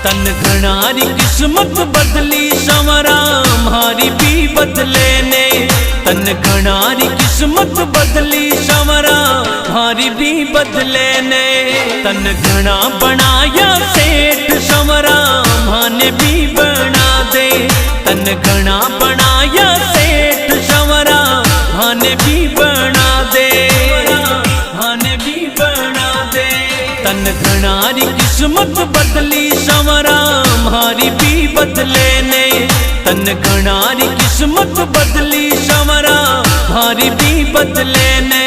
तन घणारी किस्मत बदली संवरा मारी भी बदले ने। तन घणारी किस्मत बदली संवरा मारी भी बदले ने। तन घना बनाया सेठ संवरा माने भी बना दे। तन घना बनाया सेठ संवरा माने भी बना दे। माने भी बना दे। तन घणारी किस्मत बदली संवरा मारी भी बदले ने। तन घणारी किस्मत बदली संवरा मारी भी बदले ने।